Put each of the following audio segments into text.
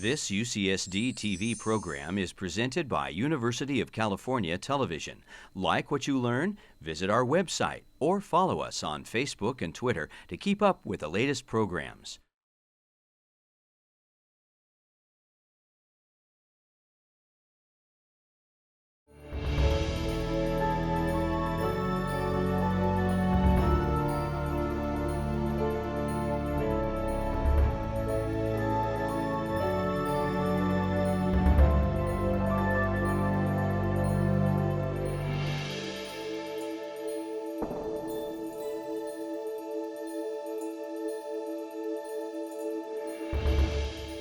This UCSD TV program is presented by University of California Television. Like what you learn? Visit our website or follow us on Facebook and Twitter to keep up with the latest programs.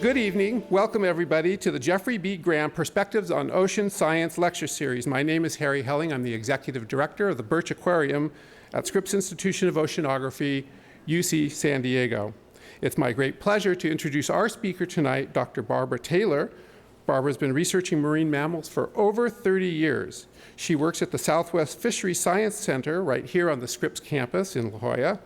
Good evening. Welcome, everybody, to the Jeffrey B. Graham Perspectives on Ocean Science Lecture Series. My name is Harry Helling. I'm the Executive Director of the Birch Aquarium at Scripps Institution of Oceanography, UC San Diego. It's my great pleasure to introduce our speaker tonight, Dr. Barbara Taylor. Barbara's been researching marine mammals for over 30 years. She works at the Southwest Fisheries Science Center right here on the Scripps campus in La Jolla.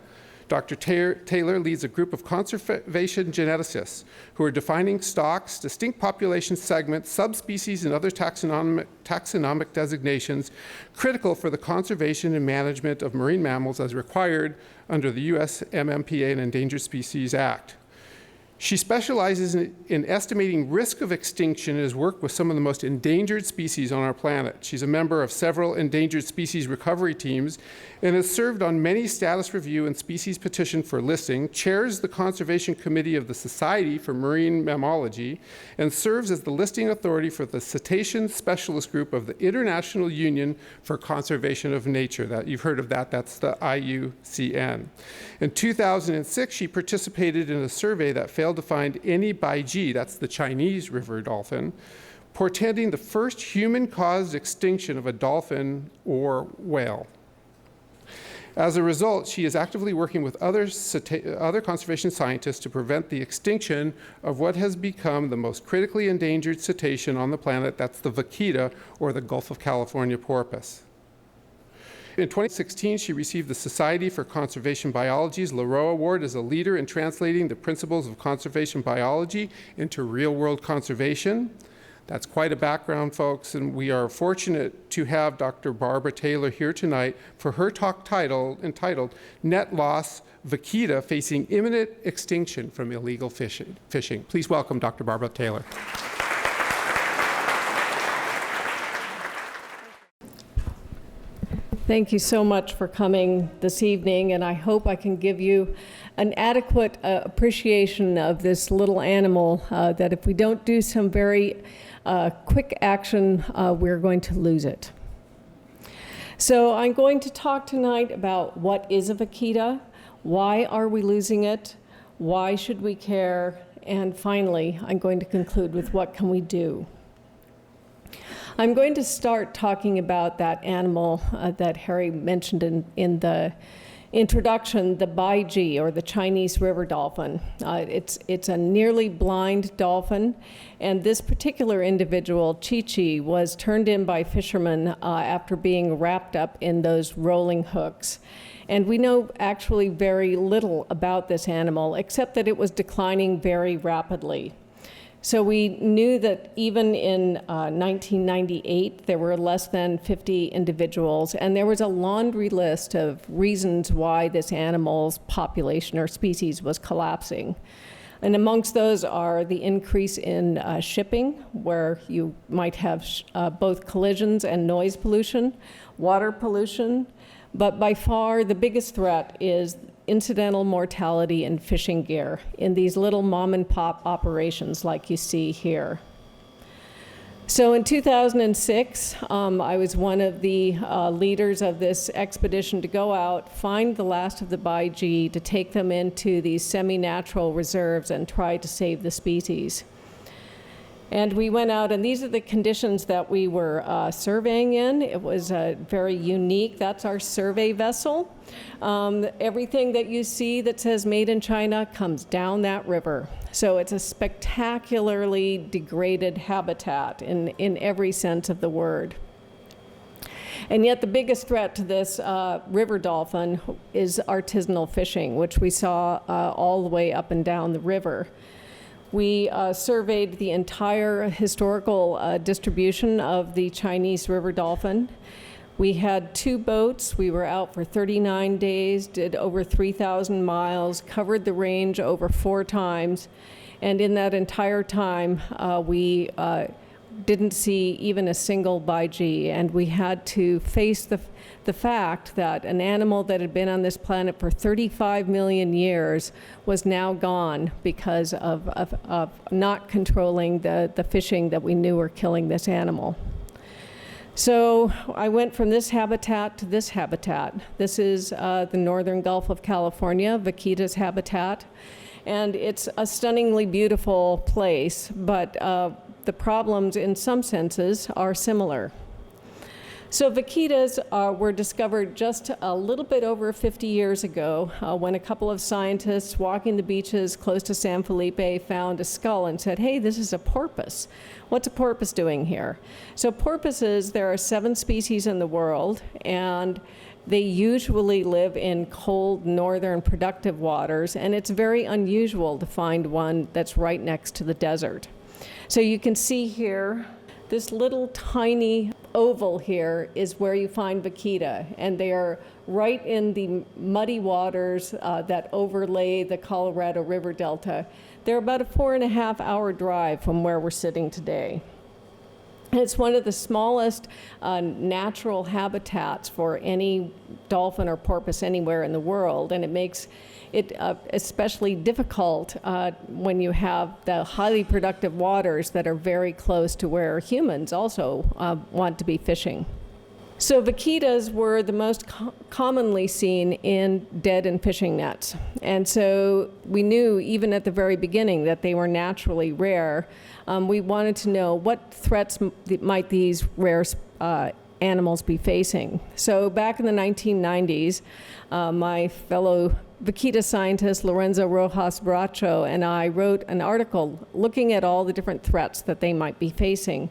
Dr. Taylor leads a group of conservation geneticists who are defining stocks, distinct population segments, subspecies, and other taxonomic designations critical for the conservation and management of marine mammals as required under the U.S. MMPA and Endangered Species Act. She specializes in estimating risk of extinction and has worked with some of the most endangered species on our planet. She's a member of several endangered species recovery teams and has served on many status review and species petition for listing, chairs the Conservation Committee of the Society for Marine Mammalogy, and serves as the listing authority for the Cetacean Specialist Group of the International Union for Conservation of Nature. You've heard of that, that's the IUCN. In 2006, she participated in a survey that failed to find any baiji, that's the Chinese river dolphin, portending the first human-caused extinction of a dolphin or whale. As a result, she is actively working with other conservation scientists to prevent the extinction of what has become the most critically endangered cetacean on the planet, that's the vaquita, or the Gulf of California porpoise. In 2016, she received the Society for Conservation Biology's Laroe Award as a leader in translating the principles of conservation biology into real-world conservation. That's quite a background, folks, and we are fortunate to have Dr. Barbara Taylor here tonight for her talk entitled Net Loss, Vaquita Facing Imminent Extinction from Illegal Fishing. Please welcome Dr. Barbara Taylor. Thank you so much for coming this evening, and I hope I can give you an adequate appreciation of this little animal that if we don't do some very quick action, we're going to lose it. So I'm going to talk tonight about what is a vaquita, why are we losing it, why should we care, and finally, I'm going to conclude with what can we do. I'm going to start talking about that animal that Harry mentioned in the introduction, the baiji, or the Chinese river dolphin. It's a nearly blind dolphin, and this particular individual, Chi-Chi, was turned in by fishermen after being wrapped up in those rolling hooks. And we know actually very little about this animal, except that it was declining very rapidly. So we knew that even in 1998, there were less than 50 individuals, and there was a laundry list of reasons why this animal's population or species was collapsing. And amongst those are the increase in shipping, where you might have both collisions and noise pollution, water pollution, but by far the biggest threat is incidental mortality in fishing gear in these little mom and pop operations like you see here. So in 2006, I was one of the leaders of this expedition to go out, find the last of the baiji, to take them into these semi-natural reserves and try to save the species. And we went out, and these are the conditions that we were surveying in. It was very unique. That's our survey vessel. Everything that you see that says made in China comes down that river. So it's a spectacularly degraded habitat in every sense of the word. And yet the biggest threat to this river dolphin is artisanal fishing, which we saw all the way up and down the river. We surveyed the entire historical distribution of the Chinese river dolphin. We had 2 boats. We were out for 39 days, did over 3,000 miles, covered the range over 4 times, and in that entire time, we didn't see even a single baiji, and we had to face the fact that an animal that had been on this planet for 35 million years was now gone because of not controlling the fishing that we knew were killing this animal. So I went from this habitat to this habitat. This is the northern Gulf of California, Vaquita's habitat, and it's a stunningly beautiful place, but the problems in some senses are similar. So vaquitas were discovered just a little bit over 50 years ago when a couple of scientists walking the beaches close to San Felipe found a skull and said, hey, this is a porpoise. What's a porpoise doing here? So porpoises, there are 7 species in the world, and they usually live in cold, northern, productive waters, and it's very unusual to find one that's right next to the desert. So you can see here, this little tiny oval here is where you find vaquita, and they are right in the muddy waters that overlay the Colorado River Delta. They're about a 4.5-hour drive from where we're sitting today. It's one of the smallest natural habitats for any dolphin or porpoise anywhere in the world, and it makes it especially difficult when you have the highly productive waters that are very close to where humans also want to be fishing. So vaquitas were the most commonly seen in dead and fishing nets. And so we knew even at the very beginning that they were naturally rare. We wanted to know what threats might these rare animals be facing. So back in the 1990s, my fellow vaquita scientist Lorenzo Rojas Bracho and I wrote an article looking at all the different threats that they might be facing.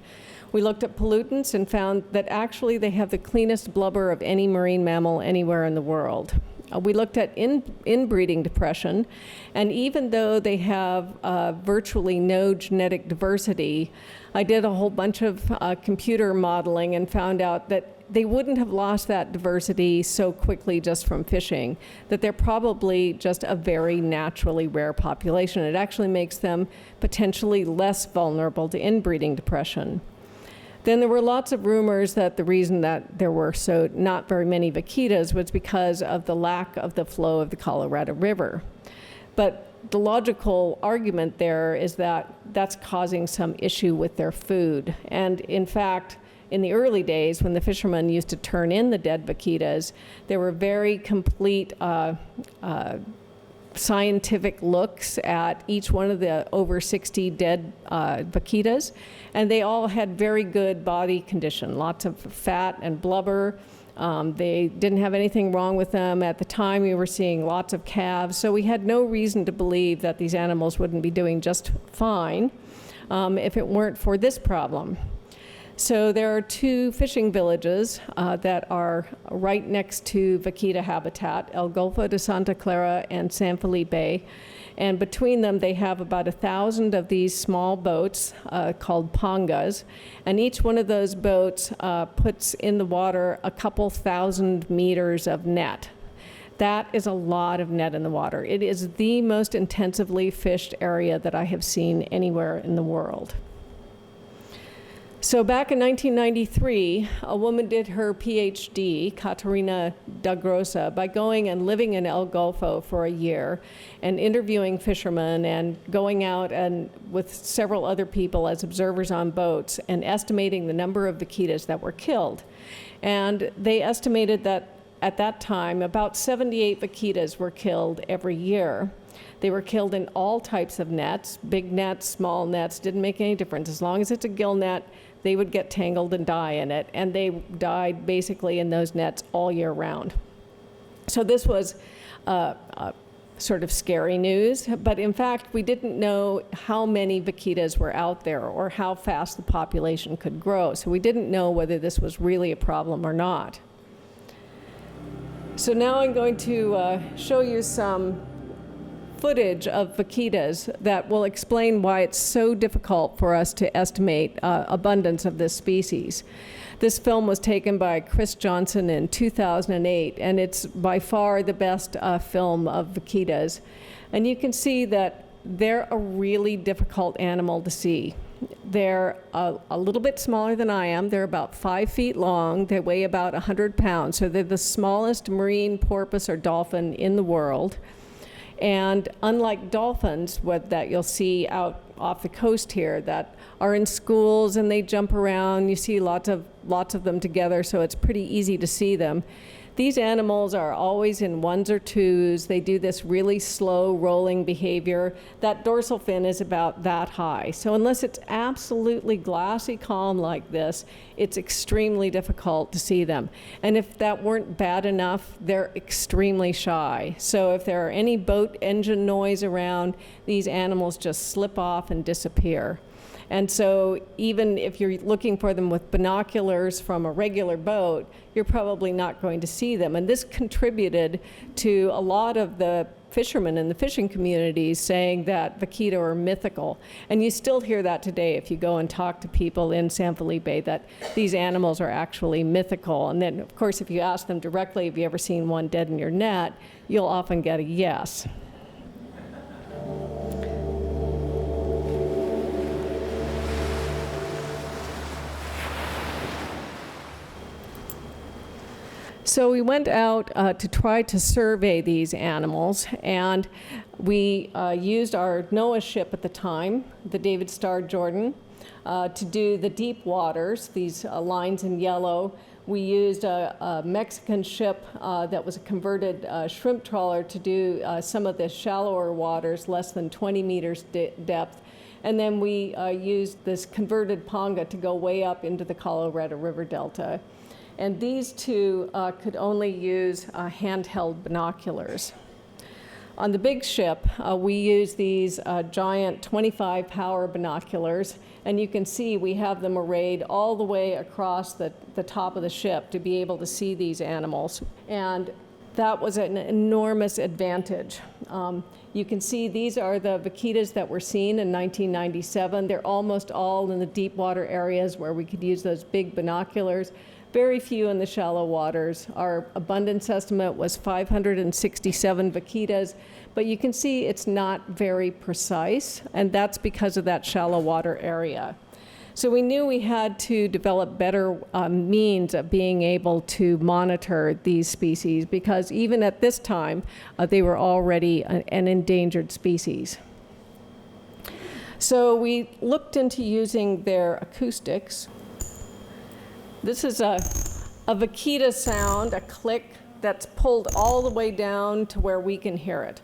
We looked at pollutants and found that actually they have the cleanest blubber of any marine mammal anywhere in the world. We looked at inbreeding depression, and even though they have virtually no genetic diversity, I did a whole bunch of computer modeling and found out that they wouldn't have lost that diversity so quickly just from fishing, that they're probably just a very naturally rare population. It actually makes them potentially less vulnerable to inbreeding depression. Then there were lots of rumors that the reason that there were not very many vaquitas was because of the lack of the flow of the Colorado River. But the logical argument there is that that's causing some issue with their food. And in fact, in the early days, when the fishermen used to turn in the dead vaquitas, there were very complete scientific looks at each one of the over 60 dead vaquitas, and they all had very good body condition, lots of fat and blubber. They didn't have anything wrong with them. At the time, we were seeing lots of calves, so we had no reason to believe that these animals wouldn't be doing just fine if it weren't for this problem. So there are 2 fishing villages that are right next to vaquita habitat, El Golfo de Santa Clara and San Felipe. And between them, they have about 1,000 of these small boats called pangas. And each one of those boats puts in the water a couple thousand meters of net. That is a lot of net in the water. It is the most intensively fished area that I have seen anywhere in the world. So back in 1993, a woman did her PhD, Caterina da Grossa, by going and living in El Golfo for a year and interviewing fishermen and going out and with several other people as observers on boats and estimating the number of vaquitas that were killed. And they estimated that at that time, about 78 vaquitas were killed every year. They were killed in all types of nets, big nets, small nets, didn't make any difference. As long as it's a gill net, they would get tangled and die in it, and they died basically in those nets all year round. So this was sort of scary news, but in fact, we didn't know how many vaquitas were out there or how fast the population could grow, so we didn't know whether this was really a problem or not. So now I'm going to show you some footage of vaquitas that will explain why it's so difficult for us to estimate abundance of this species. This film was taken by Chris Johnson in 2008, and it's by far the best film of vaquitas. And you can see that they're a really difficult animal to see. They're a little bit smaller than I am. They're about 5 feet long. They weigh about 100 pounds. So they're the smallest marine porpoise or dolphin in the world. And unlike dolphins that you'll see out off the coast here that are in schools and they jump around, you see lots of them together, so it's pretty easy to see them. These animals are always in ones or twos. They do this really slow rolling behavior. That dorsal fin is about that high. So unless it's absolutely glassy calm like this, it's extremely difficult to see them. And if that weren't bad enough, they're extremely shy. So if there are any boat engine noise around, these animals just slip off and disappear. And so even if you're looking for them with binoculars from a regular boat, you're probably not going to see them. And this contributed to a lot of the fishermen in the fishing communities saying that vaquita are mythical. And you still hear that today if you go and talk to people in San Felipe, that these animals are actually mythical. And then, of course, if you ask them directly, have you ever seen one dead in your net, you'll often get a yes. So we went out to try to survey these animals, and we used our NOAA ship at the time, the David Starr Jordan, to do the deep waters, these lines in yellow. We used a Mexican ship that was a converted shrimp trawler to do some of the shallower waters, less than 20 meters depth. And then we used this converted panga to go way up into the Colorado River Delta. And these two could only use handheld binoculars. On the big ship, we use these giant 25 power binoculars, and you can see we have them arrayed all the way across the top of the ship to be able to see these animals. And that was an enormous advantage. You can see these are the vaquitas that were seen in 1997. They're almost all in the deep water areas where we could use those big binoculars. Very few in the shallow waters. Our abundance estimate was 567 vaquitas, but you can see it's not very precise, and that's because of that shallow water area. So we knew we had to develop better means of being able to monitor these species, because even at this time, they were already an endangered species. So we looked into using their acoustics. This is a vaquita sound, a click that's pulled all the way down to where we can hear it.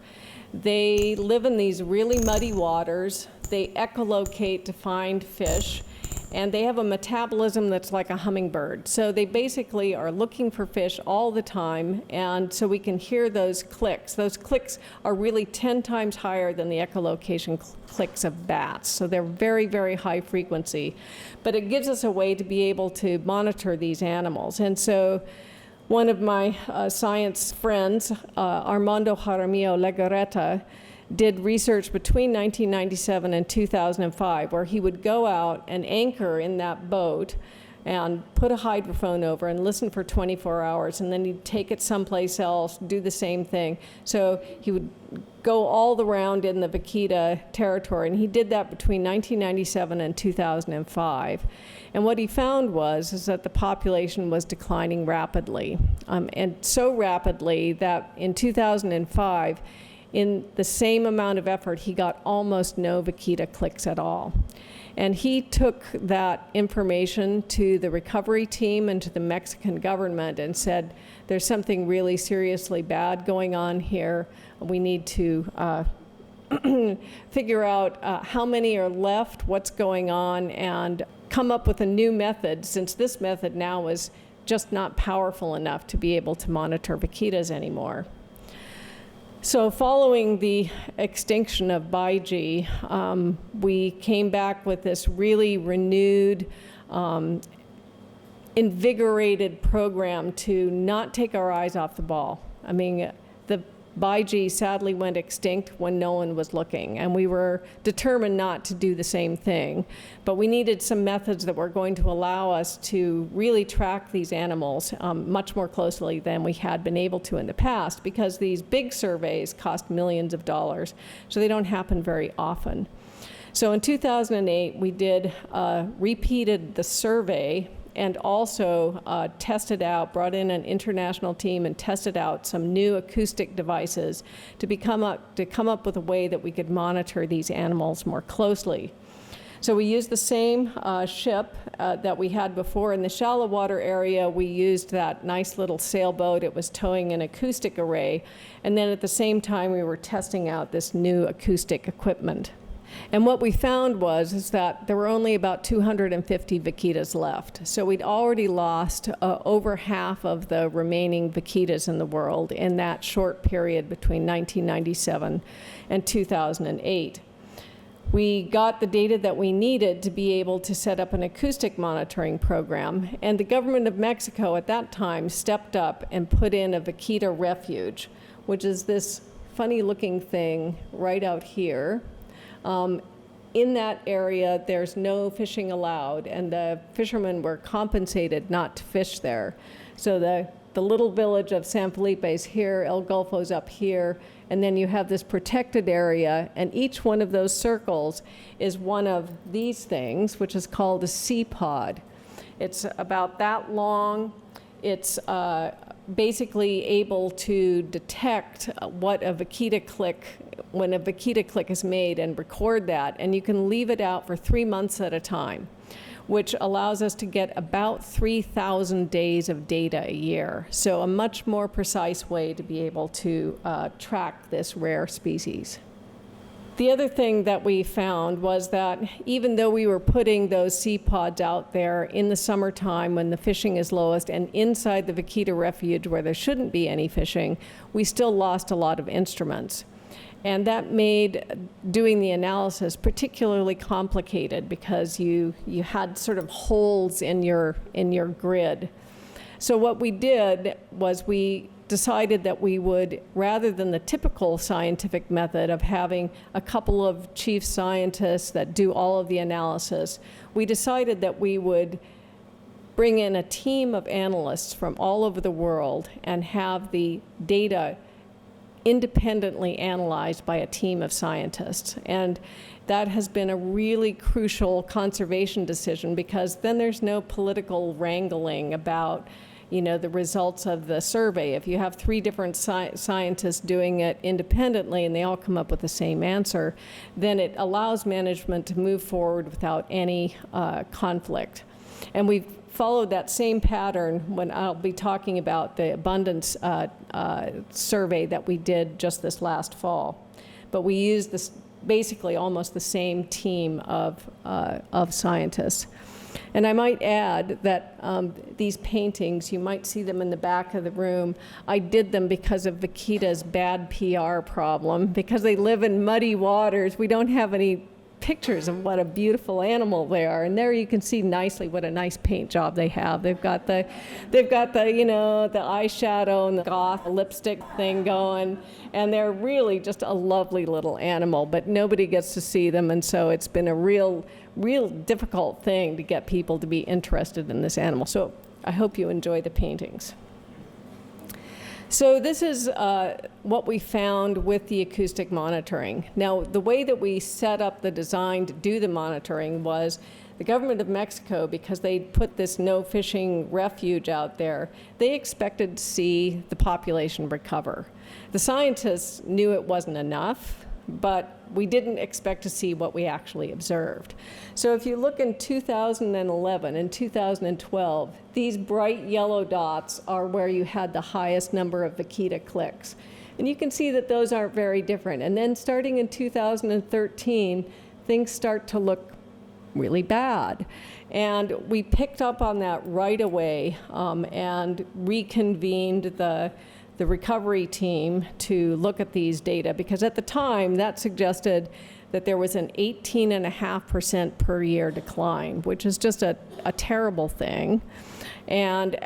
They live in these really muddy waters. They echolocate to find fish, and they have a metabolism that's like a hummingbird. So they basically are looking for fish all the time, and so we can hear those clicks. Those clicks are really 10 times higher than the echolocation clicks of bats. So they're very, very high frequency. But it gives us a way to be able to monitor these animals. And so one of my science friends, Armando Jaramillo Legarreta, did research between 1997 and 2005, where he would go out and anchor in that boat and put a hydrophone over and listen for 24 hours, and then he'd take it someplace else, do the same thing. So he would go all around in the vaquita territory, and he did that between 1997 and 2005. And what he found is that the population was declining rapidly, and so rapidly that in 2005, in the same amount of effort, he got almost no vaquita clicks at all. And he took that information to the recovery team and to the Mexican government and said, there's something really seriously bad going on here. We need to figure out how many are left, what's going on, and come up with a new method, since this method now is just not powerful enough to be able to monitor vaquitas anymore. So following the extinction of Baiji, we came back with this really renewed, invigorated program to not take our eyes off the ball. I mean, the Baiji sadly went extinct when no one was looking, and we were determined not to do the same thing. But we needed some methods that were going to allow us to really track these animals much more closely than we had been able to in the past, because these big surveys cost millions of dollars, so they don't happen very often. So in 2008, we repeated the survey and also brought in an international team and tested out some new acoustic devices to come up with a way that we could monitor these animals more closely. So we used the same ship that we had before. In the shallow water area, we used that nice little sailboat. It was towing an acoustic array. And then at the same time, we were testing out this new acoustic equipment. And what we found is that there were only about 250 vaquitas left. So we'd already lost over half of the remaining vaquitas in the world in that short period between 1997 and 2008. We got the data that we needed to be able to set up an acoustic monitoring program, and the government of Mexico at that time stepped up and put in a vaquita refuge, which is this funny looking thing right out here. In that area, there's no fishing allowed, and the fishermen were compensated not to fish there. So the little village of San Felipe is here, El Golfo's up here, and then you have this protected area, and each one of those circles is one of these things, which is called a sea pod. It's about that long. It's basically able to detect what a vaquita click, when a vaquita click is made, and record that, and you can leave it out for 3 months at a time, which allows us to get about 3,000 days of data a year. So a much more precise way to be able to track this rare species. The other thing that we found was that even though we were putting those sea pods out there in the summertime when the fishing is lowest and inside the vaquita refuge where there shouldn't be any fishing, we still lost a lot of instruments. And that made doing the analysis particularly complicated because you had sort of holes in your grid. So what we did was we decided that we would, rather than the typical scientific method of having a couple of chief scientists that do all of the analysis, we decided that we would bring in a team of analysts from all over the world and have the data independently analyzed by a team of scientists. And that has been a really crucial conservation decision, because then there's no political wrangling about the results of the survey. If you have 3 different scientists doing it independently and they all come up with the same answer, then it allows management to move forward without any conflict. And we've followed that same pattern when I'll be talking about the abundance survey that we did just this last fall. But we used this basically almost the same team of scientists. And I might add that these paintings, you might see them in the back of the room. I did them because of Vaquita's bad PR problem. Because they live in muddy waters, we don't have any pictures of what a beautiful animal they are. And there you can see nicely what a nice paint job they have. They've got the the eyeshadow and the goth lipstick thing going, and they're really just a lovely little animal, but nobody gets to see them, and so it's been a real difficult thing to get people to be interested in this animal. So I hope you enjoy the paintings. So this is what we found with the acoustic monitoring. Now, the way that we set up the design to do the monitoring was the government of Mexico, because they put this no fishing refuge out there, they expected to see the population recover. The scientists knew it wasn't enough, but we didn't expect to see what we actually observed. So if you look in 2011 and 2012, these bright yellow dots are where you had the highest number of vaquita clicks. And you can see that those aren't very different. And then starting in 2013, things start to look really bad. And we picked up on that right away and reconvened the recovery team to look at these data, because at the time that suggested that there was an 18.5% per year decline, which is just a terrible thing. And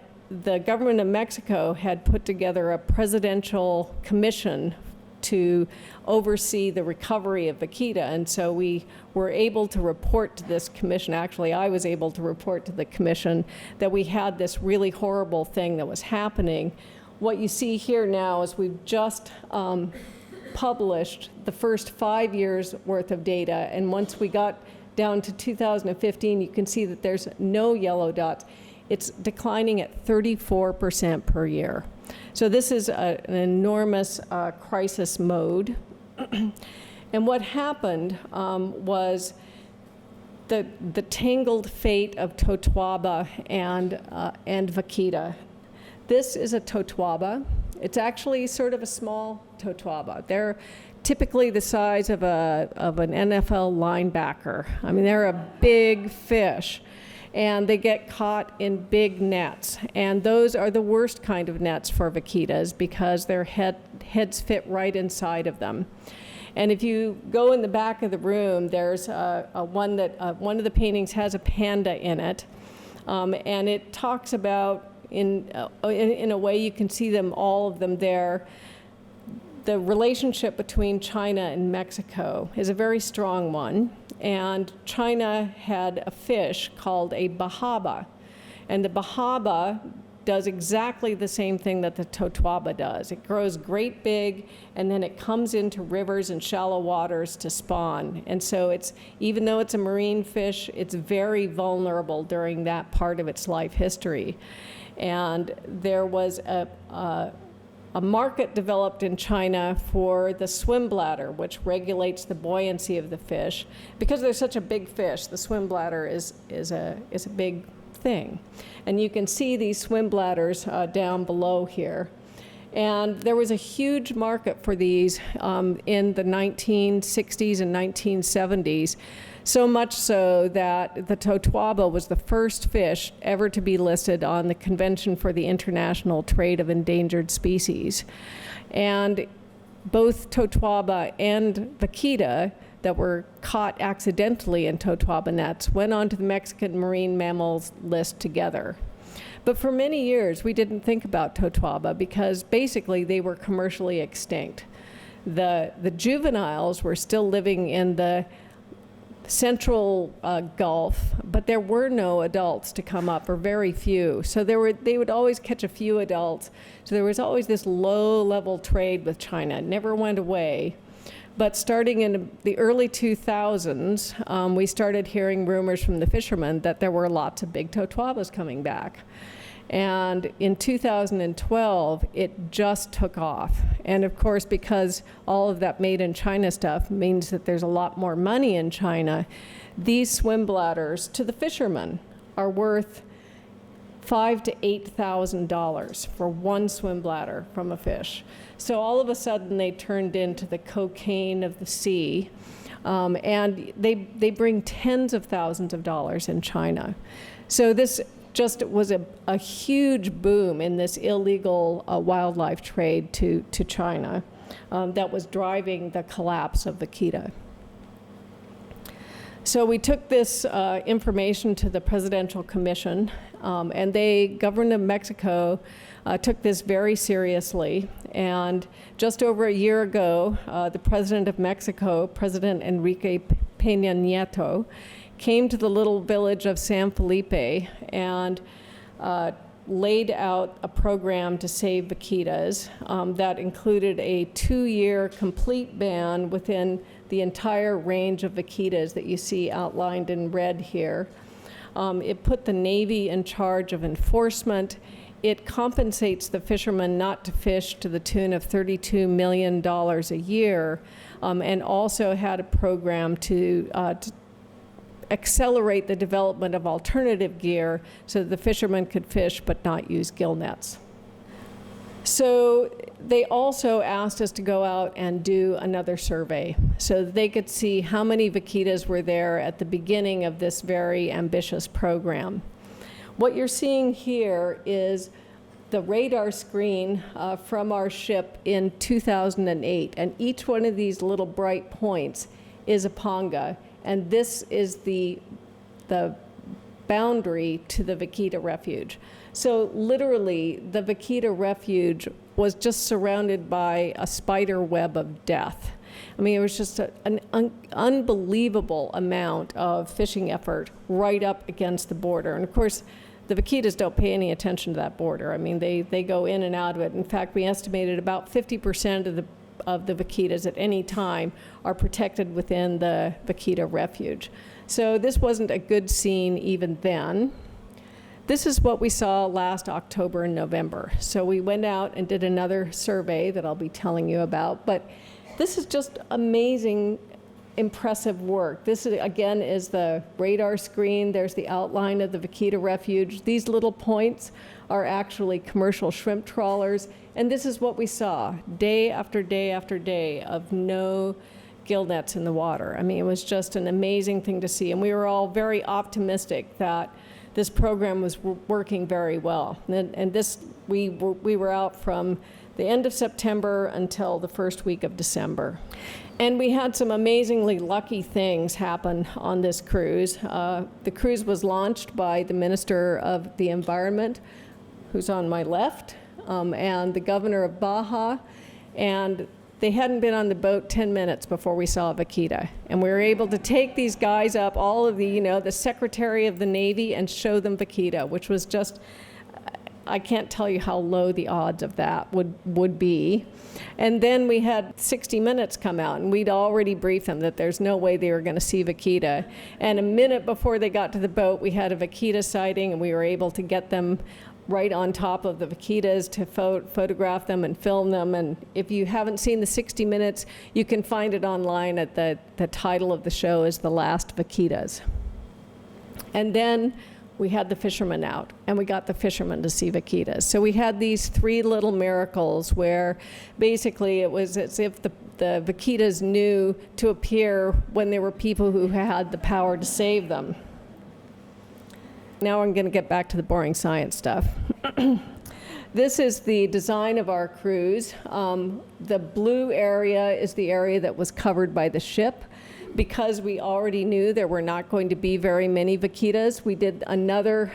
the government of Mexico had put together a presidential commission to oversee the recovery of vaquita. And so we were able to report to this commission, actually I was able to report to the commission, that we had this really horrible thing that was happening. What you see here now is we've just published the first 5 years worth of data, and once we got down to 2015, you can see that there's no yellow dots. It's declining at 34% per year. So this is an enormous crisis mode. And what happened was the tangled fate of Totoaba and vaquita. This is a Totoaba. It's actually sort of a small Totoaba. They're typically the size of an NFL linebacker. I mean, they're a big fish. And they get caught in big nets. And those are the worst kind of nets for vaquitas because their heads fit right inside of them. And if you go in the back of the room, there's one of the paintings has a panda in it. And it talks about, in a way you can see them, all of them there, the relationship between China and Mexico is a very strong one. And China had a fish called a bahaba. And the bahaba does exactly the same thing that the Totoaba does. It grows great big, and then it comes into rivers and shallow waters to spawn. And so it's, even though it's a marine fish, it's very vulnerable during that part of its life history. And there was a market developed in China for the swim bladder, which regulates the buoyancy of the fish. Because they're such a big fish, the swim bladder is a big thing. And you can see these swim bladders down below here. And there was a huge market for these in the 1960s and 1970s. So much so that the Totoaba was the first fish ever to be listed on the Convention for the International Trade of Endangered Species. And both Totoaba and vaquita that were caught accidentally in Totoaba nets went onto the Mexican marine mammals list together. But for many years, we didn't think about Totoaba because basically they were commercially extinct. The juveniles were still living in the central Gulf, but there were no adults to come up, or very few. So they would always catch a few adults. So there was always this low-level trade with China. It never went away. But starting in the early 2000s, we started hearing rumors from the fishermen that there were lots of big Totoabas coming back. And in 2012, it just took off. And of course, because all of that made in China stuff means that there's a lot more money in China, these swim bladders to the fishermen are worth $5,000 to $8,000 for one swim bladder from a fish. So all of a sudden they turned into the cocaine of the sea. And they bring tens of thousands of dollars in China. So this just was a huge boom in this illegal wildlife trade to China that was driving the collapse of vaquita. So we took this information to the Presidential Commission, and government of Mexico took this very seriously. And just over a year ago, the President of Mexico, President Enrique Peña Nieto, came to the little village of San Felipe and laid out a program to save vaquitas that included a 2-year complete ban within the entire range of vaquitas that you see outlined in red here. It put the Navy in charge of enforcement. It compensates the fishermen not to fish to the tune of $32 million a year, and also had a program to accelerate the development of alternative gear so that the fishermen could fish but not use gill nets. So they also asked us to go out and do another survey so that they could see how many vaquitas were there at the beginning of this very ambitious program. What you're seeing here is the radar screen from our ship in 2008, and each one of these little bright points is a panga. And this is the boundary to the Vaquita Refuge. So literally, the Vaquita Refuge was just surrounded by a spider web of death. I mean, it was just an unbelievable amount of fishing effort right up against the border. And of course, the vaquitas don't pay any attention to that border. I mean, they go in and out of it. In fact, we estimated about 50% of the vaquitas at any time are protected within the Vaquita Refuge. So this wasn't a good scene even then. This is what we saw last October and November. So we went out and did another survey that I'll be telling you about, but this is just amazing, impressive work. This, again, is the radar screen. There's the outline of the Vaquita Refuge. These little points are actually commercial shrimp trawlers, and this is what we saw day after day after day of no gill nets in the water. I mean, it was just an amazing thing to see, and we were all very optimistic that this program was working very well. And this, we were out from the end of September until the first week of December. And we had some amazingly lucky things happen on this cruise. The cruise was launched by the Minister of the Environment, who's on my left, and the Governor of Baja, and they hadn't been on the boat 10 minutes before we saw a vaquita. And we were able to take these guys up, all of the, the Secretary of the Navy, and show them vaquita, which was just, I can't tell you how low the odds of that would be. And then we had 60 Minutes come out, and we'd already briefed them that there's no way they were going to see vaquita. And a minute before they got to the boat, we had a vaquita sighting, and we were able to get them right on top of the vaquitas to photograph them and film them. And if you haven't seen the 60 Minutes, you can find it online at the title of the show is The Last Vaquitas. And then we had the fishermen out, and we got the fishermen to see vaquitas. So we had these three little miracles where basically it was as if the vaquitas knew to appear when there were people who had the power to save them. Now I'm going to get back to the boring science stuff. This is the design of our cruise. The blue area is the area that was covered by the ship. Because we already knew there were not going to be very many vaquitas, we did another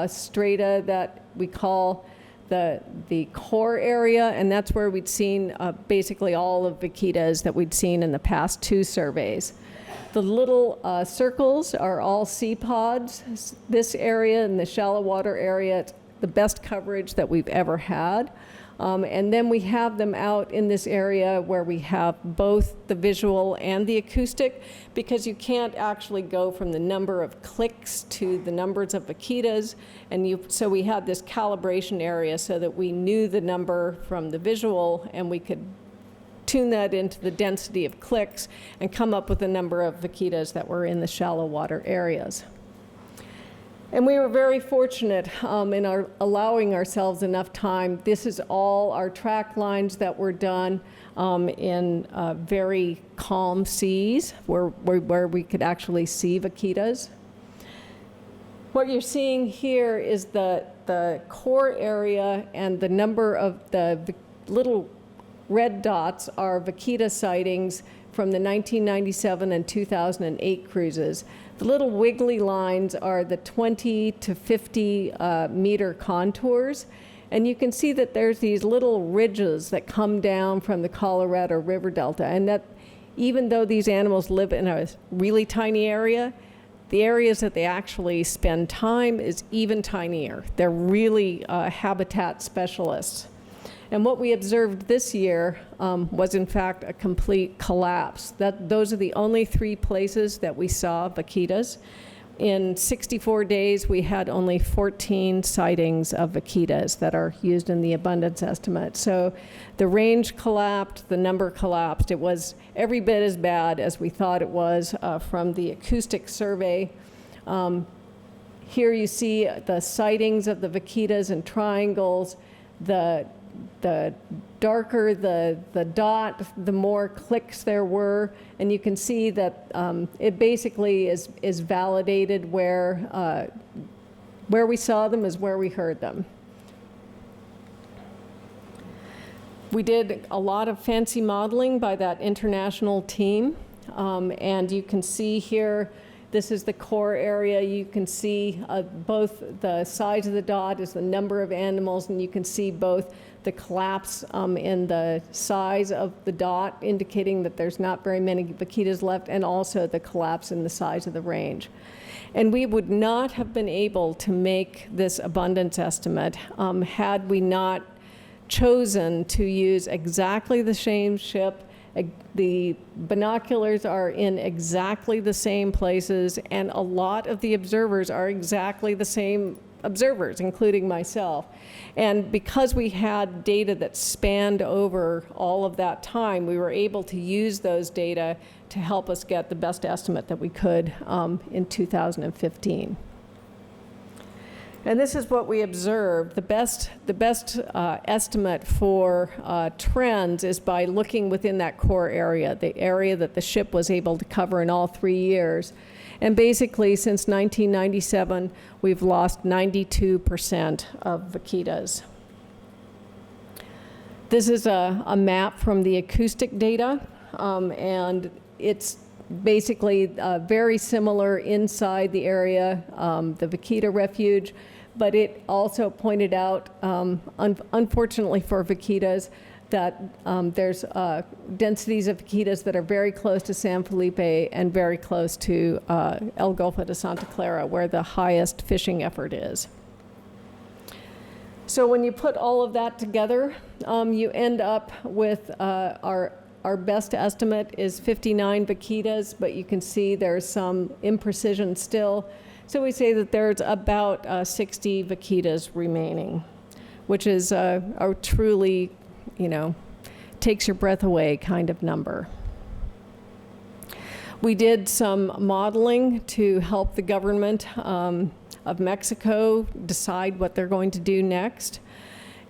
strata that we call the core area, and that's where we'd seen basically all of vaquitas that we'd seen in the past two surveys. The little circles are all sea pods. This area in the shallow water area, it's the best coverage that we've ever had. And then we have them out in this area where we have both the visual and the acoustic, because you can't actually go from the number of clicks to the numbers of vaquitas. So we had this calibration area so that we knew the number from the visual, and we could tune that into the density of clicks and come up with the number of vaquitas that were in the shallow water areas. And we were very fortunate in our allowing ourselves enough time. This is all our track lines that were done in very calm seas where we could actually see vaquitas. What you're seeing here is the core area, and the number of the little red dots are vaquita sightings from the 1997 and 2008 cruises. The little wiggly lines are the 20 to 50 meter contours. And you can see that there's these little ridges that come down from the Colorado River Delta. And that even though these animals live in a really tiny area, the areas that they actually spend time is even tinier. They're really habitat specialists. And what we observed this year was, in fact, a complete collapse. Those are the only three places that we saw vaquitas. In 64 days, we had only 14 sightings of vaquitas that are used in the abundance estimate. So the range collapsed, the number collapsed. It was every bit as bad as we thought it was from the acoustic survey. Here you see the sightings of the vaquitas in triangles. The darker the dot, the more clicks there were, and you can see that it basically is validated where we saw them is where we heard them. We did a lot of fancy modeling by that international team, and you can see here This is the core area. You can see both the size of the dot is the number of animals, and you can see both the collapse in the size of the dot, indicating that there's not very many vaquitas left, and also the collapse in the size of the range. And we would not have been able to make this abundance estimate had we not chosen to use exactly the same ship. The binoculars are in exactly the same places, and a lot of the observers are exactly the same observers, including myself. And because we had data that spanned over all of that time, we were able to use those data to help us get the best estimate that we could in 2015. And this is what we observed. The best estimate for trends is by looking within that core area, the area that the ship was able to cover in all 3 years. And basically, since 1997, we've lost 92% of vaquitas. This is a map from the acoustic data, and it's basically very similar inside the area, the Vaquita Refuge, but it also pointed out, unfortunately for vaquitas, that there's densities of vaquitas that are very close to San Felipe and very close to El Golfo de Santa Clara, where the highest fishing effort is. So when you put all of that together, you end up with our best estimate is 59 vaquitas, but you can see there's some imprecision still. So we say that there's about 60 vaquitas remaining, which is a truly, takes your breath away kind of number. We did some modeling to help the government of Mexico decide what they're going to do next.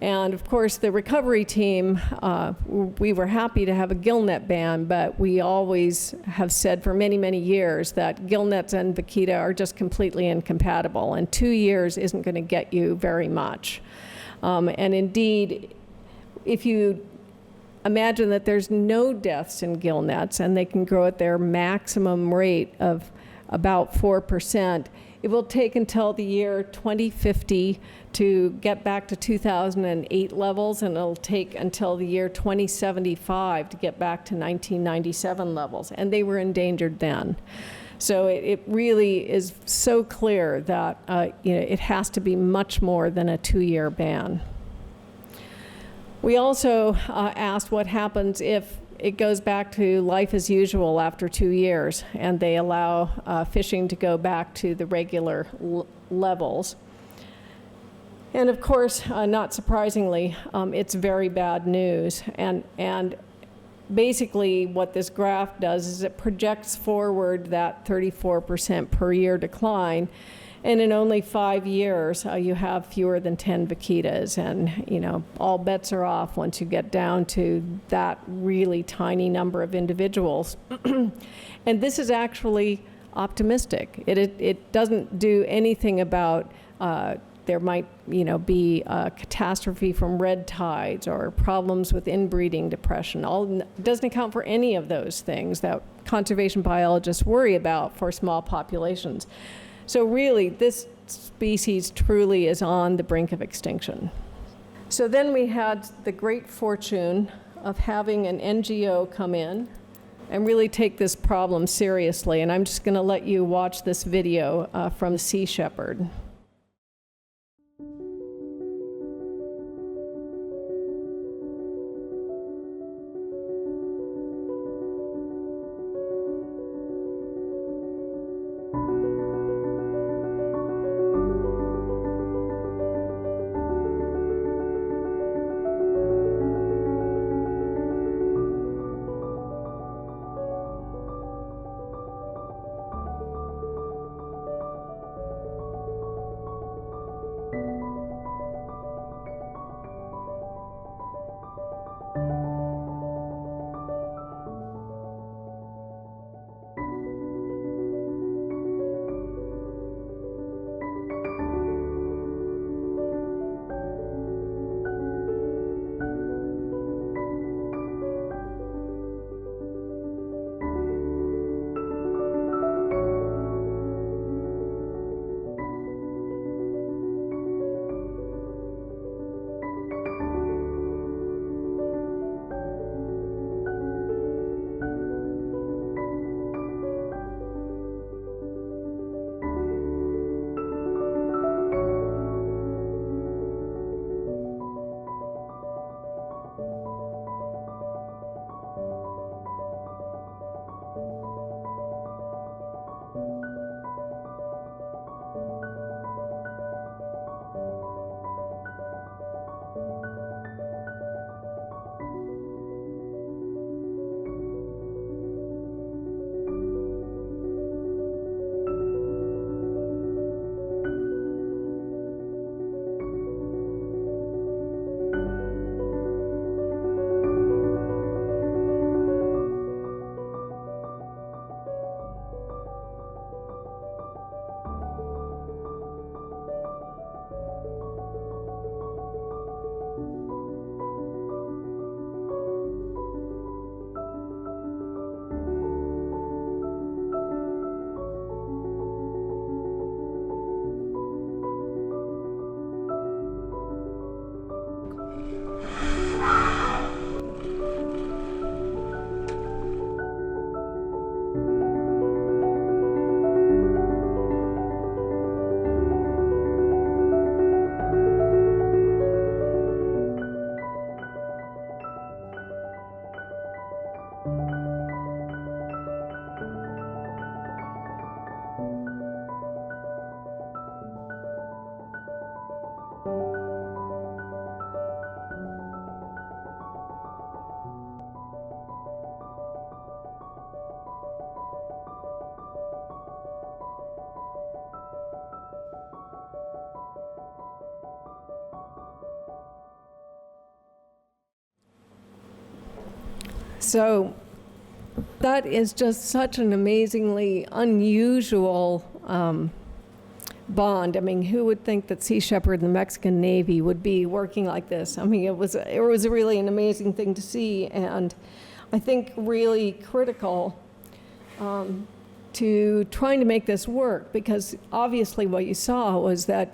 And of course, the recovery team, we were happy to have a gillnet ban, but we always have said for many, many years that gillnets and vaquita are just completely incompatible, and 2 years isn't going to get you very much. And indeed, if you imagine that there's no deaths in gillnets and they can grow at their maximum rate of about 4%, it will take until the year 2050 to get back to 2008 levels, and it'll take until the year 2075 to get back to 1997 levels, and they were endangered then. So it really is so clear that it has to be much more than a 2-year ban. We also asked what happens if it goes back to life as usual after 2 years, and they allow fishing to go back to the regular levels. And of course, not surprisingly, it's very bad news. And basically what this graph does is it projects forward that 34% per year decline. And in only 5 years, you have fewer than 10 vaquitas, and all bets are off once you get down to that really tiny number of individuals. And this is actually optimistic. It doesn't do anything about there might be a catastrophe from red tides or problems with inbreeding depression. It doesn't account for any of those things that conservation biologists worry about for small populations. So really, this species truly is on the brink of extinction. So then we had the great fortune of having an NGO come in and really take this problem seriously. And I'm just going to let you watch this video from Sea Shepherd. So that is just such an amazingly unusual bond. I mean, who would think that Sea Shepherd and the Mexican Navy would be working like this? I mean, it was really an amazing thing to see, and I think really critical to trying to make this work, because obviously what you saw was that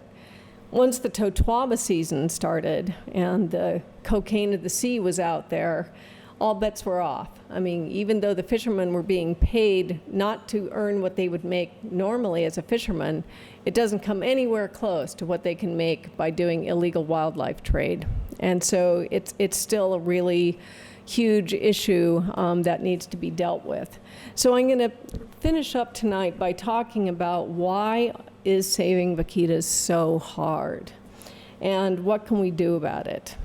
once the Totuaba season started and the cocaine of the sea was out there, all bets were off. I mean, even though the fishermen were being paid not to earn what they would make normally as a fisherman, it doesn't come anywhere close to what they can make by doing illegal wildlife trade. And so it's still a really huge issue that needs to be dealt with. So I'm going to finish up tonight by talking about why is saving vaquitas so hard and what can we do about it.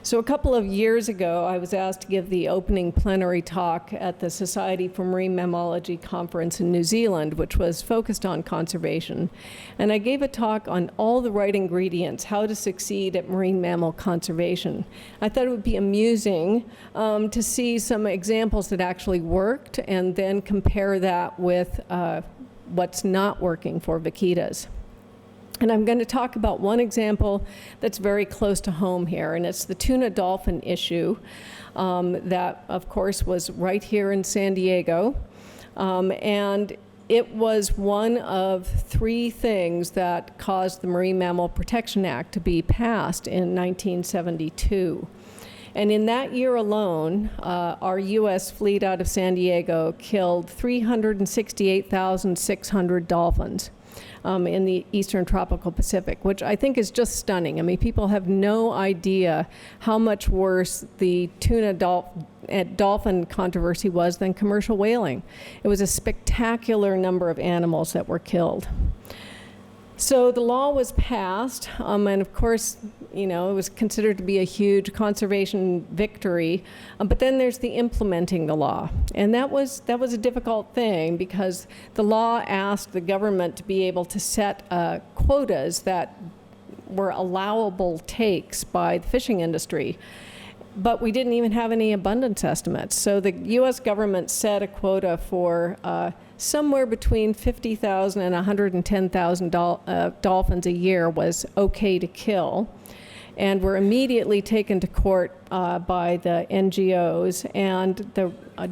So a couple of years ago, I was asked to give the opening plenary talk at the Society for Marine Mammalogy conference in New Zealand, which was focused on conservation. And I gave a talk on all the right ingredients, how to succeed at marine mammal conservation. I thought it would be amusing to see some examples that actually worked and then compare that with what's not working for vaquitas. And I'm going to talk about one example that's very close to home here, and it's the tuna dolphin issue that, of course, was right here in San Diego. And it was one of three things that caused the Marine Mammal Protection Act to be passed in 1972. And in that year alone, our U.S. fleet out of San Diego killed 368,600 dolphins. In the Eastern Tropical Pacific, which I think is just stunning. I mean, people have no idea how much worse the tuna dolphin controversy was than commercial whaling. It was a spectacular number of animals that were killed. So the law was passed, and of course, you know, it was considered to be a huge conservation victory. But then there's the implementing the law, and that was a difficult thing because the law asked the government to be able to set quotas that were allowable takes by the fishing industry. But we didn't even have any abundance estimates. So the U.S. government set a quota for somewhere between 50,000 and 110,000 dolphins a year was okay to kill, and were immediately taken to court by the NGOs. And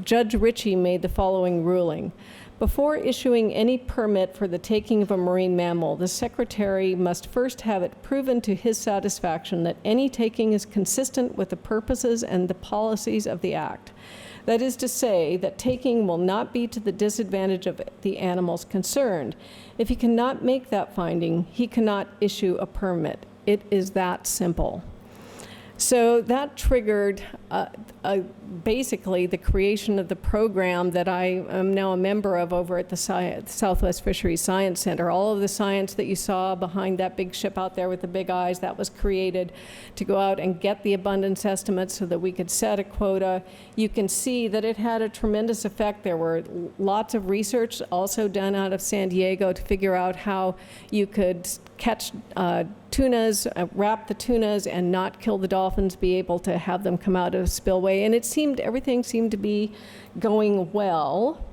Judge Ritchie made the following ruling. Before issuing any permit for the taking of a marine mammal, the Secretary must first have it proven to his satisfaction that any taking is consistent with the purposes and the policies of the Act. That is to say, that taking will not be to the disadvantage of the animals concerned. If he cannot make that finding, he cannot issue a permit. It is that simple. So that triggered basically the creation of the program that I am now a member of over at the Southwest Fisheries Science Center. All of the science that you saw behind that big ship out there with the big eyes, that was created to go out and get the abundance estimates so that we could set a quota. You can see that it had a tremendous effect. There were lots of research also done out of San Diego to figure out how you could catch tunas, wrap the tunas and not kill the dolphins, be able to have them come out of a spillway. And everything seemed to be going well.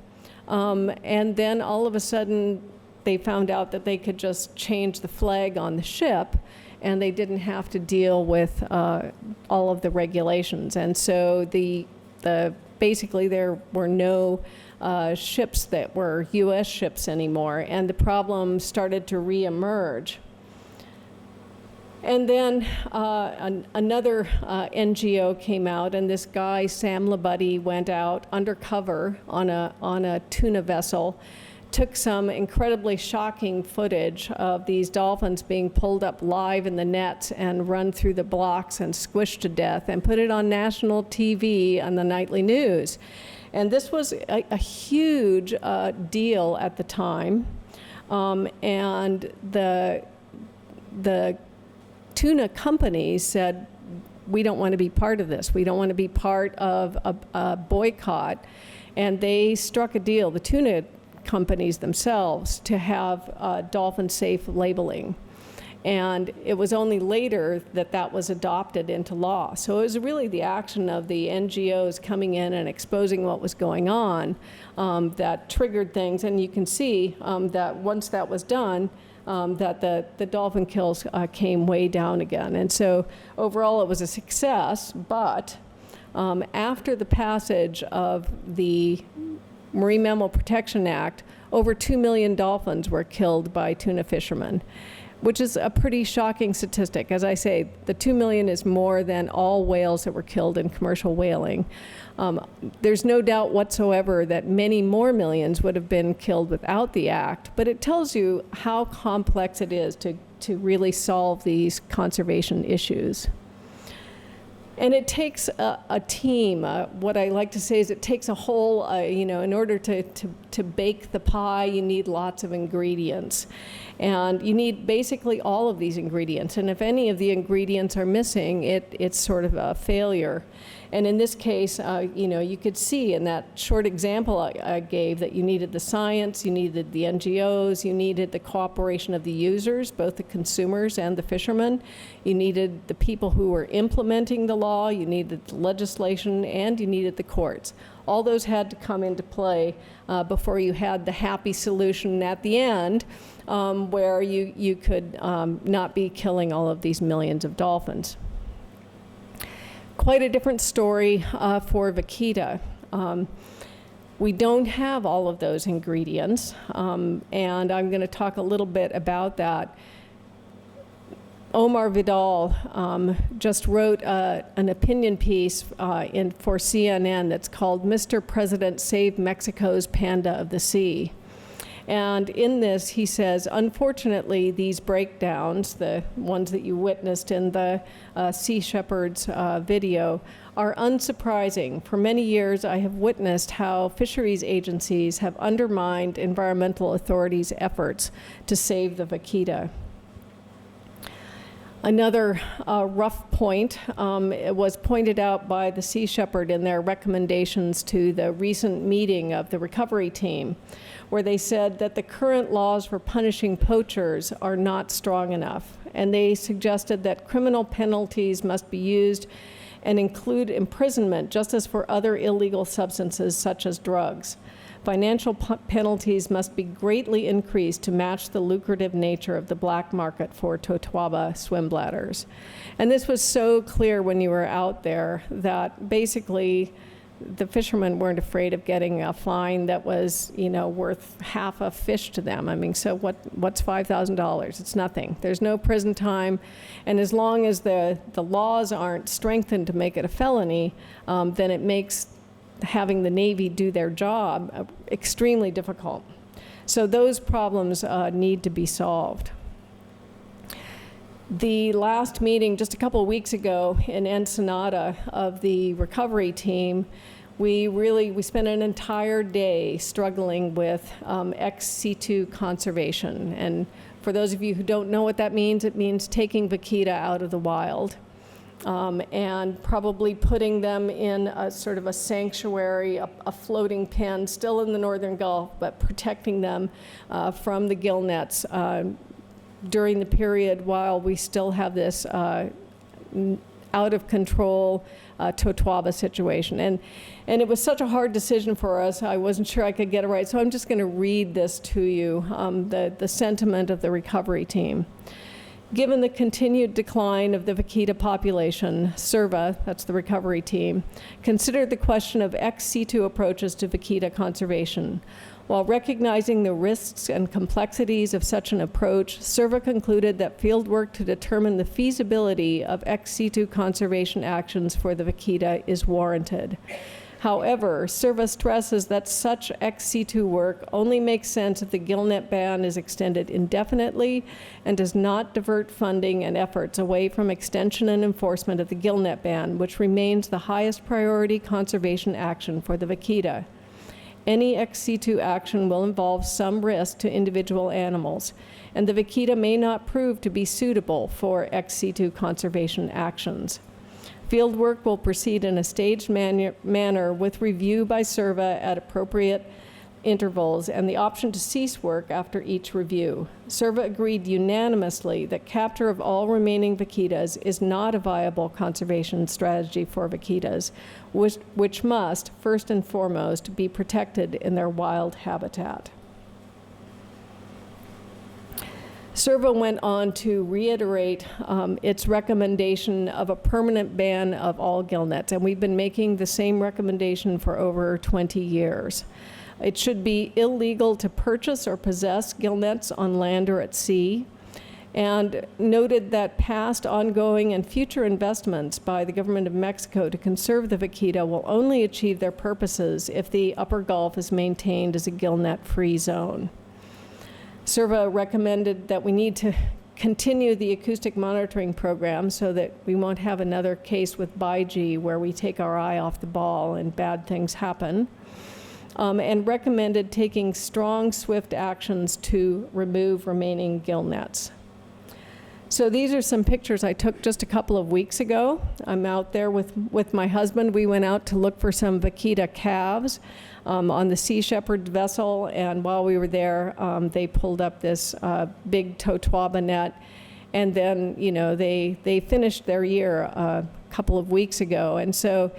And then all of a sudden they found out that they could just change the flag on the ship and they didn't have to deal with all of the regulations. And so basically there were no ships that were U.S. ships anymore, and the problem started to reemerge. And then another NGO came out, and this guy, Sam Labuddy, went out undercover on a tuna vessel, took some incredibly shocking footage of these dolphins being pulled up live in the nets and run through the blocks and squished to death, and put it on national TV on the nightly news. And this was a huge deal at the time. And the tuna companies said, we don't want to be part of this. We don't want to be part of a boycott. And they struck a deal, the tuna companies themselves, to have dolphin safe labeling. And it was only later that that was adopted into law. So it was really the action of the NGOs coming in and exposing what was going on that triggered things. And you can see that once that was done, that the dolphin kills came way down again. And so overall it was a success, but after the passage of the Marine Mammal Protection Act, over 2 million dolphins were killed by tuna fishermen, which is a pretty shocking statistic. As I say, the 2 million is more than all whales that were killed in commercial whaling. There's no doubt whatsoever that many more millions would have been killed without the act, but it tells you how complex it is to really solve these conservation issues. And it takes a team. What I like to say is it takes a whole, in order to bake the pie, you need lots of ingredients. And you need basically all of these ingredients. And if any of the ingredients are missing, it's sort of a failure. And in this case, you could see in that short example I gave that you needed the science, you needed the NGOs, you needed the cooperation of the users, both the consumers and the fishermen. You needed the people who were implementing the law, you needed the legislation, and you needed the courts. All those had to come into play before you had the happy solution at the end where you could not be killing all of these millions of dolphins. Quite a different story for vaquita. We don't have all of those ingredients, and I'm going to talk a little bit about that. Omar Vidal just wrote an opinion piece for CNN that's called "Mr. President Save Mexico's Panda of the Sea." And in this, he says, unfortunately, these breakdowns, the ones that you witnessed in the Sea Shepherd's video, are unsurprising. For many years, I have witnessed how fisheries agencies have undermined environmental authorities' efforts to save the vaquita. Another rough point was pointed out by the Sea Shepherd in their recommendations to the recent meeting of the recovery team, where they said that the current laws for punishing poachers are not strong enough. And they suggested that criminal penalties must be used and include imprisonment, just as for other illegal substances such as drugs. Financial penalties must be greatly increased to match the lucrative nature of the black market for Totoaba swim bladders. And this was so clear when you were out there that basically the fishermen weren't afraid of getting a fine that was, worth half a fish to them. I mean, so what's $5,000? It's nothing. There's no prison time, and as long as the laws aren't strengthened to make it a felony, then it makes having the Navy do their job extremely difficult. So those problems need to be solved. The last meeting just a couple of weeks ago in Ensenada of the recovery team, we spent an entire day struggling with ex-situ conservation. And for those of you who don't know what that means, it means taking vaquita out of the wild. And probably putting them in a sort of a sanctuary, a floating pen, still in the Northern Gulf, but protecting them from the gill nets during the period while we still have this out of control Totoaba situation. And it was such a hard decision for us, I wasn't sure I could get it right, so I'm just going to read this to you, the sentiment of the recovery team. Given the continued decline of the vaquita population, SERVA, that's the recovery team, considered the question of ex-situ approaches to vaquita conservation. While recognizing the risks and complexities of such an approach, SERVA concluded that fieldwork to determine the feasibility of ex-situ conservation actions for the vaquita is warranted. However, SERVA stresses that such ex-situ work only makes sense if the gillnet ban is extended indefinitely and does not divert funding and efforts away from extension and enforcement of the gillnet ban, which remains the highest priority conservation action for the vaquita. Any ex-situ action will involve some risk to individual animals, and the vaquita may not prove to be suitable for ex-situ conservation actions. Fieldwork will proceed in a staged manner with review by SERVA at appropriate intervals and the option to cease work after each review. CERVA agreed unanimously that capture of all remaining vaquitas is not a viable conservation strategy for vaquitas, which must, first and foremost, be protected in their wild habitat. CERVA went on to reiterate its recommendation of a permanent ban of all gillnets, and we've been making the same recommendation for over 20 years. It should be illegal to purchase or possess gillnets on land or at sea, and noted that past, ongoing, and future investments by the government of Mexico to conserve the vaquita will only achieve their purposes if the upper Gulf is maintained as a gillnet-free zone. CERVA recommended that we need to continue the acoustic monitoring program so that we won't have another case with BIG where we take our eye off the ball and bad things happen, and recommended taking strong, swift actions to remove remaining gill nets. So these are some pictures I took just a couple of weeks ago. I'm out there with my husband. We went out to look for some vaquita calves on the Sea Shepherd vessel, and while we were there, they pulled up this big totwaba net, and then, you know, they finished their year a couple of weeks ago. And so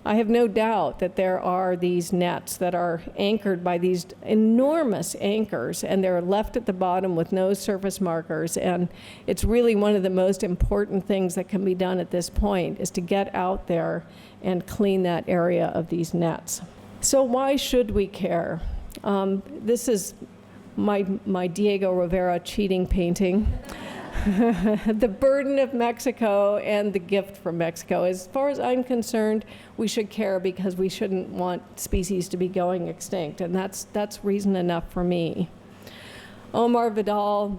I have no doubt that there are these nets that are anchored by these enormous anchors, and they're left at the bottom with no surface markers. And it's really one of the most important things that can be done at this point is to get out there and clean that area of these nets. So why should we care? This is my Diego Rivera cheating painting. The burden of Mexico and the gift from Mexico. As far as I'm concerned, we should care because we shouldn't want species to be going extinct, and that's reason enough for me. Omar Vidal,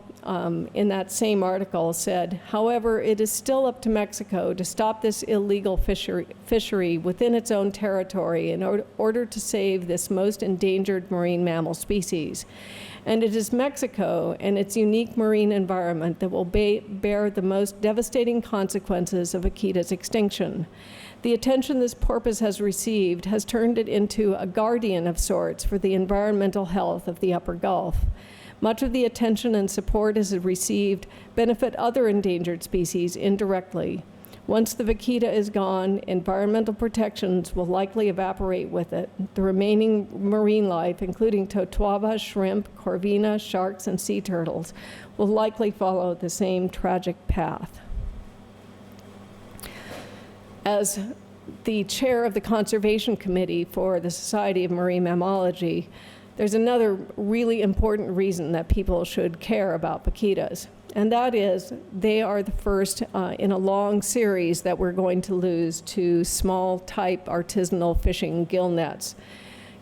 in that same article, said, however, it is still up to Mexico to stop this illegal fishery within its own territory in order to save this most endangered marine mammal species. And it is Mexico and its unique marine environment that will bear the most devastating consequences of vaquita's extinction. The attention this porpoise has received has turned it into a guardian of sorts for the environmental health of the upper Gulf. Much of the attention and support it has received benefit other endangered species indirectly. Once the vaquita is gone, environmental protections will likely evaporate with it. The remaining marine life, including totwaba, shrimp, corvina, sharks, and sea turtles, will likely follow the same tragic path. As the chair of the Conservation Committee for the Society of Marine Mammalogy, there's another really important reason that people should care about vaquitas, and that is they are the first in a long series that we're going to lose to small-type artisanal fishing gill nets.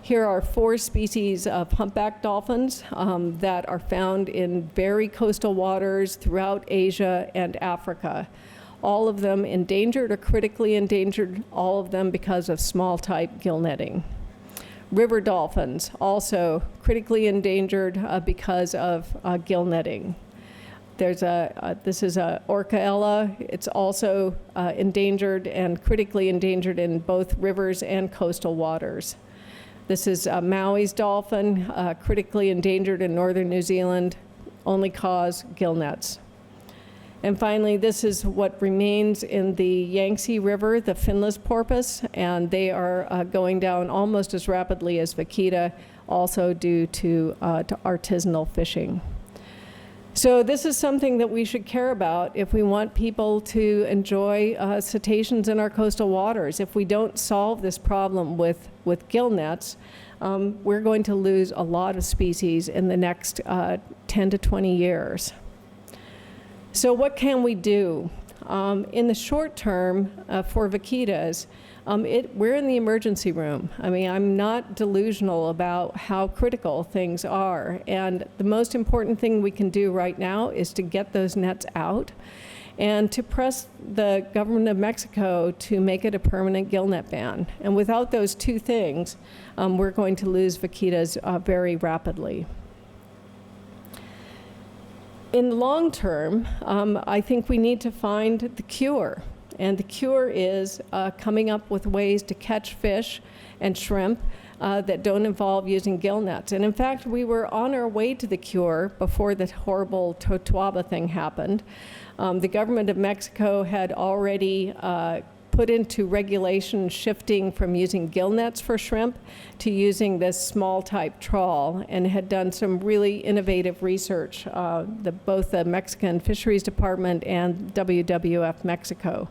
Here are 4 species of humpback dolphins that are found in very coastal waters throughout Asia and Africa. All of them endangered or critically endangered, all of them because of small-type gill netting. River dolphins, also critically endangered because of gill netting. This is a orcaella. It's also endangered and critically endangered in both rivers and coastal waters. This is Maui's dolphin, critically endangered in northern New Zealand, only cause gill nets. And finally, this is what remains in the Yangtze River, the finless porpoise, and they are going down almost as rapidly as vaquita, also due to artisanal fishing. So this is something that we should care about if we want people to enjoy cetaceans in our coastal waters. If we don't solve this problem with gill nets, we're going to lose a lot of species in the next 10 to 20 years. So what can we do? In the short term, for vaquitas, we're in the emergency room. I mean, I'm not delusional about how critical things are. And the most important thing we can do right now is to get those nets out and to press the government of Mexico to make it a permanent gill net ban. And without those two things, we're going to lose vaquitas very rapidly. In the long term, I think we need to find the cure. And the cure is coming up with ways to catch fish and shrimp that don't involve using gill nets. And in fact, we were on our way to the cure before the horrible totuaba thing happened. The government of Mexico had already put into regulation shifting from using gill nets for shrimp to using this small type trawl, and had done some really innovative research, both the Mexican Fisheries Department and WWF Mexico.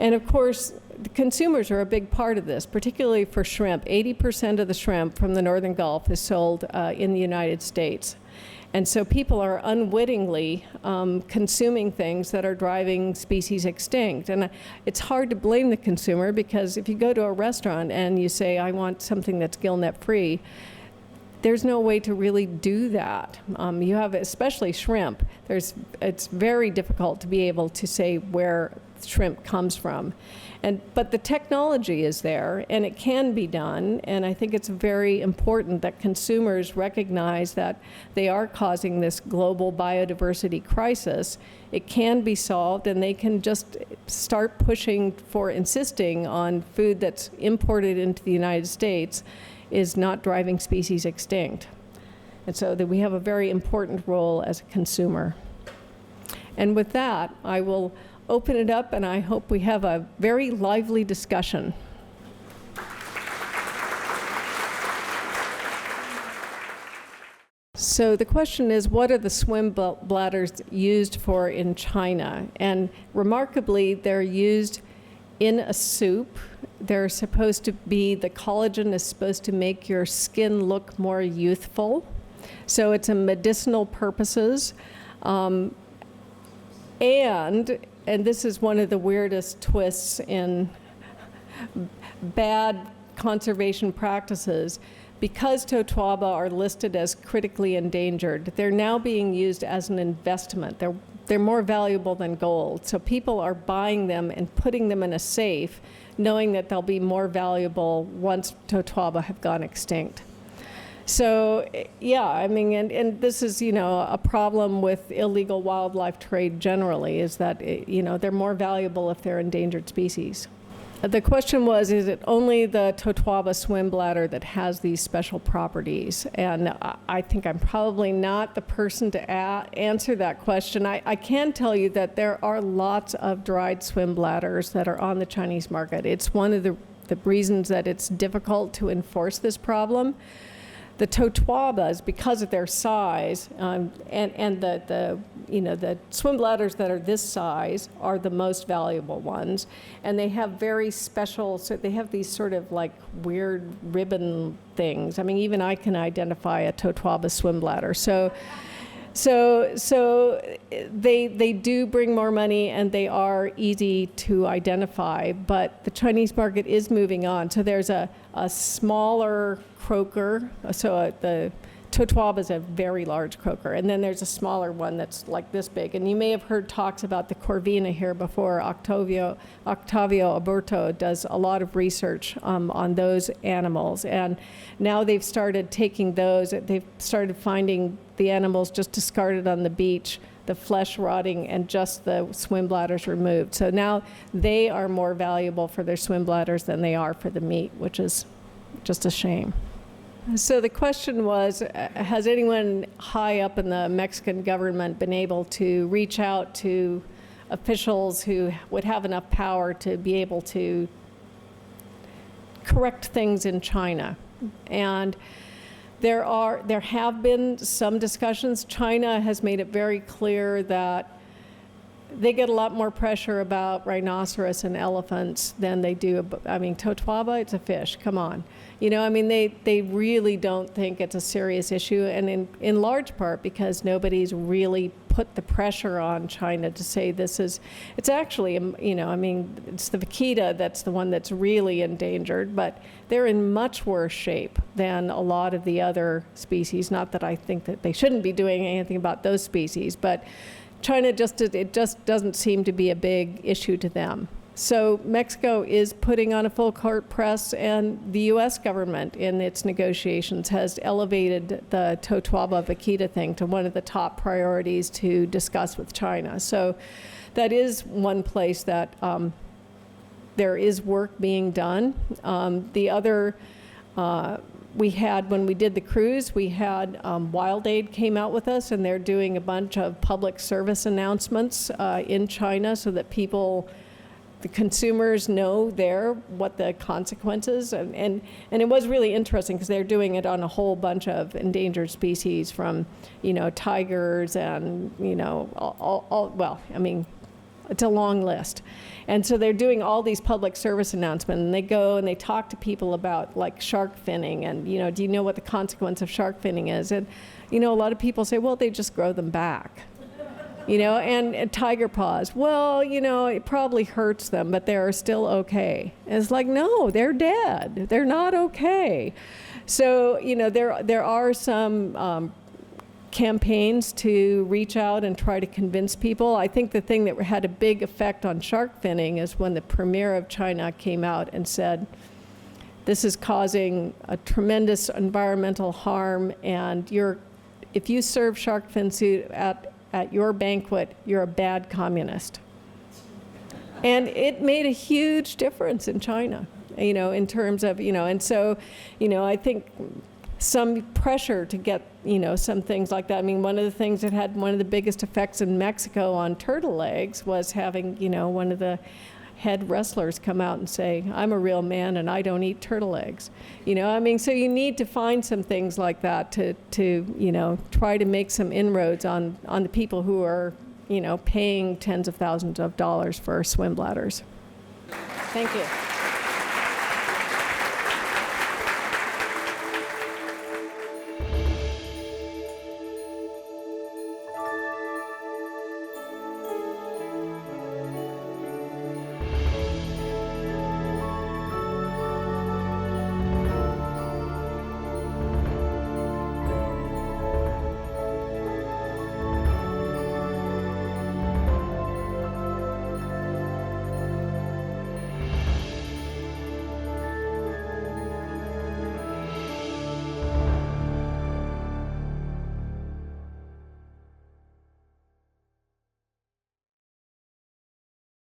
And of course, the consumers are a big part of this, particularly for shrimp. 80% of the shrimp from the Northern Gulf is sold in the United States. And so people are unwittingly consuming things that are driving species extinct. And it's hard to blame the consumer, because if you go to a restaurant and you say, I want something that's gill net free, there's no way to really do that. You have, especially shrimp, it's very difficult to be able to say where shrimp comes from. But the technology is there, and it can be done, and I think it's very important that consumers recognize that they are causing this global biodiversity crisis. It can be solved, and they can just start pushing for insisting on food that's imported into the United States is not driving species extinct. And so that we have a very important role as a consumer. And with that, I will open it up, and I hope we have a very lively discussion. So the question is, what are the swim bladders used for in China? And remarkably, they're used in a soup. They're supposed to be, the collagen is supposed to make your skin look more youthful. So it's a medicinal purposes. And this is one of the weirdest twists in bad conservation practices. Because totuaba are listed as critically endangered, they're now being used as an investment. They're more valuable than gold. So people are buying them and putting them in a safe, knowing that they'll be more valuable once totuaba have gone extinct. So, yeah, I mean, and this is, a problem with illegal wildlife trade generally, is that, they're more valuable if they're endangered species. The question was, is it only the totuaba swim bladder that has these special properties? And I think I'm probably not the person to answer that question. I can tell you that there are lots of dried swim bladders that are on the Chinese market. It's one of the reasons that it's difficult to enforce this problem. The totuabas, because of their size, and the swim bladders that are this size are the most valuable ones, and they have very special. So they have these sort of like weird ribbon things. I mean, even I can identify a totuaba swim bladder. So they do bring more money, and they are easy to identify. But the Chinese market is moving on. So there's a smaller croaker. So the totuaba is a very large croaker, and then there's a smaller one that's like this big. And you may have heard talks about the corvina here before. Octavio Alberto does a lot of research on those animals, and now they've started taking those. They've started finding the animals just discarded on the beach, the flesh rotting, and just the swim bladders removed. So now they are more valuable for their swim bladders than they are for the meat, which is just a shame. So the question was, has anyone high up in the Mexican government been able to reach out to officials who would have enough power to be able to correct things in China? And there have been some discussions. China has made it very clear that they get a lot more pressure about rhinoceros and elephants than they do. I mean, totuaba, it's a fish, come on. They really don't think it's a serious issue, and in large part because nobody's really put the pressure on China to say it's actually, it's the vaquita that's the one that's really endangered, but they're in much worse shape than a lot of the other species. Not that I think that they shouldn't be doing anything about those species, but China it just doesn't seem to be a big issue to them. So Mexico is putting on a full court press, and the U.S. government in its negotiations has elevated the totuaba vaquita thing to one of the top priorities to discuss with China. So that is one place that there is work being done. The other We had, when we did the cruise, we had Wild Aid came out with us, and they're doing a bunch of public service announcements in China so that people, the consumers, know there what the consequences, and it was really interesting because they're doing it on a whole bunch of endangered species, from, you know, tigers and, you know, well, I mean, it's a long list. And so they're doing all these public service announcements, and they go and they talk to people about, like, shark finning, and, you know, do you know what the consequence of shark finning is? And, you know, a lot of people say, well, they just grow them back. You know, and tiger paws, well, you know, it probably hurts them, but they're still okay. And it's like, no, they're dead. They're not okay. So, you know, there are some campaigns to reach out and try to convince people. I think the thing that had a big effect on shark finning is when the premier of China came out and said, this is causing a tremendous environmental harm, and if you serve shark fin soup at your banquet, you're a bad communist. And it made a huge difference in China, you know, in terms of, you know, and so, you know, I think some pressure to get, you know, some things like that. I mean, one of the things that had one of the biggest effects in Mexico on turtle eggs was having, you know, one of the head wrestlers come out and say, I'm a real man and I don't eat turtle eggs. You know, I mean, so you need to find some things like that to you know, try to make some inroads on the people who are, you know, paying tens of thousands of dollars for swim bladders. Thank you.